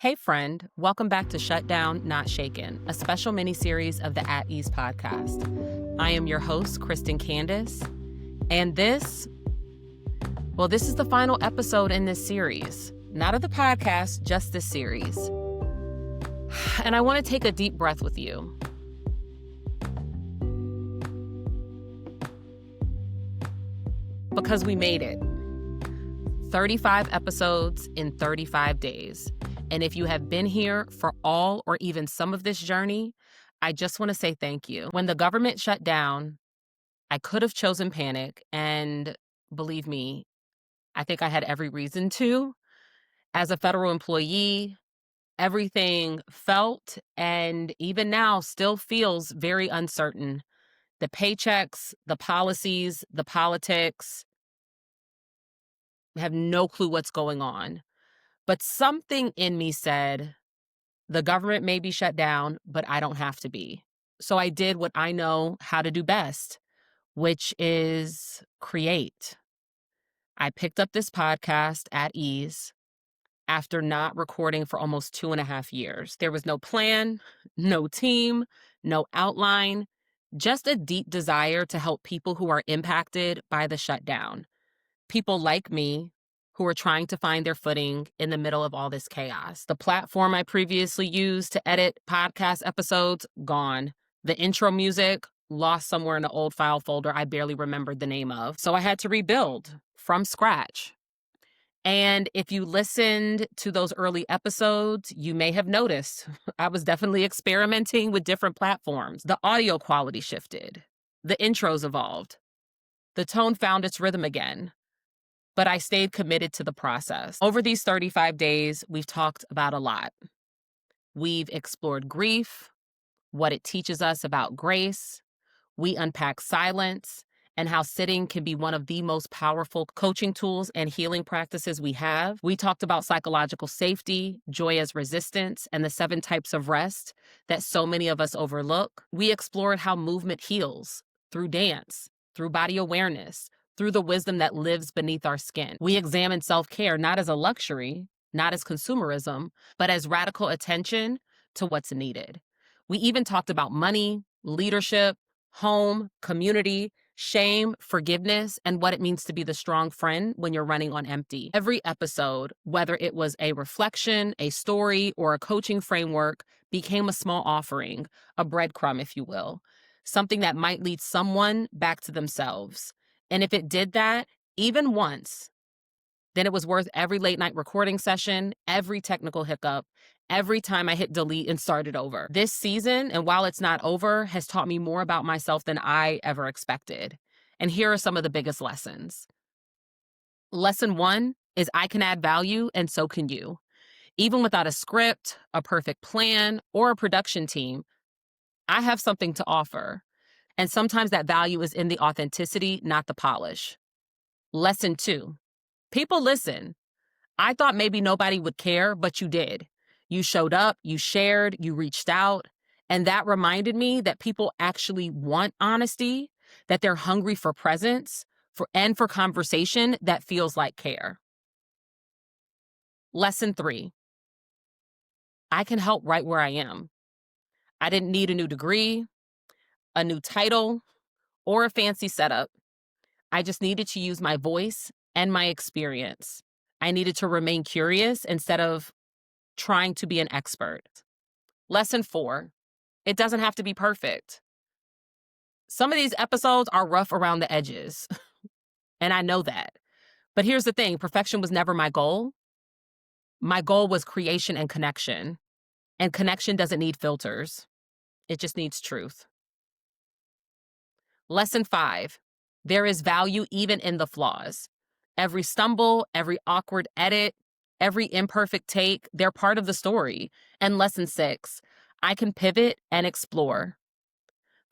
Hey friend, welcome back to Shutdown, Not Shaken, a special mini-series of the At Ease podcast. I am your host, Cristin Candace, and this is the final episode in this series. Not of the podcast, just this series. And I want to take a deep breath with you. Because we made it. 35 episodes in 35 days. And if you have been here for all or even some of this journey, I just want to say thank you. When the government shut down, I could have chosen panic. And believe me, I think I had every reason to. As a federal employee, everything felt and even now still feels very uncertain. The paychecks, the policies, the politics, I have no clue what's going on. But something in me said, the government may be shut down, but I don't have to be. So I did what I know how to do best, which is create. I picked up this podcast at ease after not recording for almost 2.5 years. There was no plan, no team, no outline, just a deep desire to help people who are impacted by the shutdown. People like me who are trying to find their footing in the middle of all this chaos. The platform I previously used to edit podcast episodes, gone. The intro music, lost somewhere in an old file folder I barely remembered the name of. So I had to rebuild from scratch. And if you listened to those early episodes, you may have noticed I was definitely experimenting with different platforms. The audio quality shifted. The intros evolved. The tone found its rhythm again. But I stayed committed to the process. Over these 35 days, we've talked about a lot. We've explored grief, what it teaches us about grace. We unpack silence and how sitting can be one of the most powerful coaching tools and healing practices we have. We talked about psychological safety, joy as resistance, and the 7 types of rest that so many of us overlook. We explored how movement heals through dance, through body awareness, through the wisdom that lives beneath our skin. We examine self-care not as a luxury, not as consumerism, but as radical attention to what's needed. We even talked about money, leadership, home, community, shame, forgiveness, and what it means to be the strong friend when you're running on empty. Every episode, whether it was a reflection, a story, or a coaching framework, became a small offering, a breadcrumb, if you will, something that might lead someone back to themselves. And if it did that, even once, then it was worth every late night recording session, every technical hiccup, every time I hit delete and started over. This season, and while it's not over, has taught me more about myself than I ever expected. And here are some of the biggest lessons. Lesson 1 is I can add value, and so can you. Even without a script, a perfect plan, or a production team, I have something to offer. And sometimes that value is in the authenticity, not the polish. Lesson 2, people listen. I thought maybe nobody would care, but you did. You showed up, you shared, you reached out. And that reminded me that people actually want honesty, that they're hungry for presence, and for conversation that feels like care. Lesson 3, I can help right where I am. I didn't need a new degree, a new title, or a fancy setup. I just needed to use my voice and my experience. I needed to remain curious instead of trying to be an expert. Lesson 4, it doesn't have to be perfect. Some of these episodes are rough around the edges, and I know that. But here's the thing, perfection was never my goal. My goal was creation and connection. And connection doesn't need filters. It just needs truth. Lesson 5, there is value even in the flaws. Every stumble, every awkward edit, every imperfect take, they're part of the story. And lesson 6, I can pivot and explore.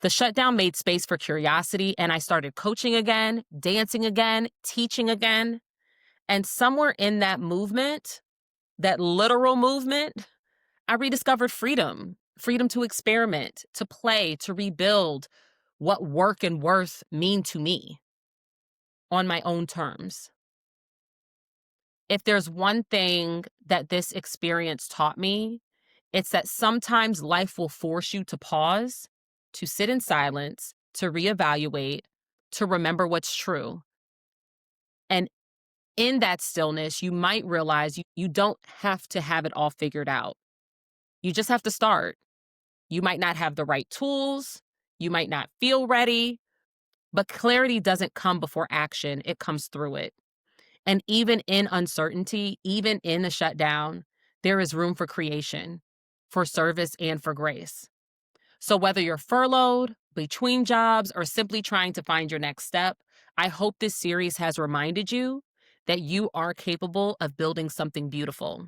The shutdown made space for curiosity, and I started coaching again, dancing again, teaching again. And somewhere in that movement, that literal movement, I rediscovered freedom to experiment, to play, to rebuild what work and worth mean to me on my own terms. If there's one thing that this experience taught me, it's that sometimes life will force you to pause, to sit in silence, to reevaluate, to remember what's true. And in that stillness, you might realize you don't have to have it all figured out. You just have to start. You might not have the right tools, you might not feel ready, but clarity doesn't come before action, it comes through it. And even in uncertainty, even in the shutdown, there is room for creation, for service, and for grace. So whether you're furloughed, between jobs, or simply trying to find your next step, I hope this series has reminded you that you are capable of building something beautiful,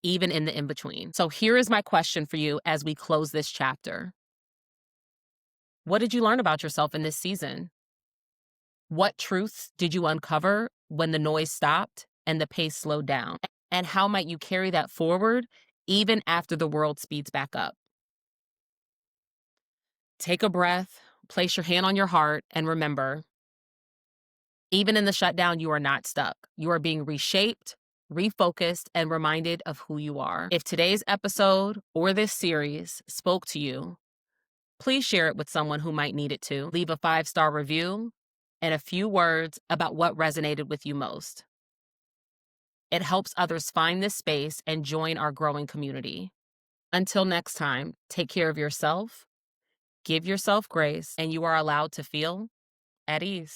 even in the in-between. So here is my question for you as we close this chapter. What did you learn about yourself in this season? What truths did you uncover when the noise stopped and the pace slowed down? And how might you carry that forward even after the world speeds back up? Take a breath, place your hand on your heart, and remember, even in the shutdown, you are not stuck. You are being reshaped, refocused, and reminded of who you are. If today's episode or this series spoke to you, please share it with someone who might need it too. Leave a 5-star review and a few words about what resonated with you most. It helps others find this space and join our growing community. Until next time, take care of yourself, give yourself grace, and you are allowed to feel at ease.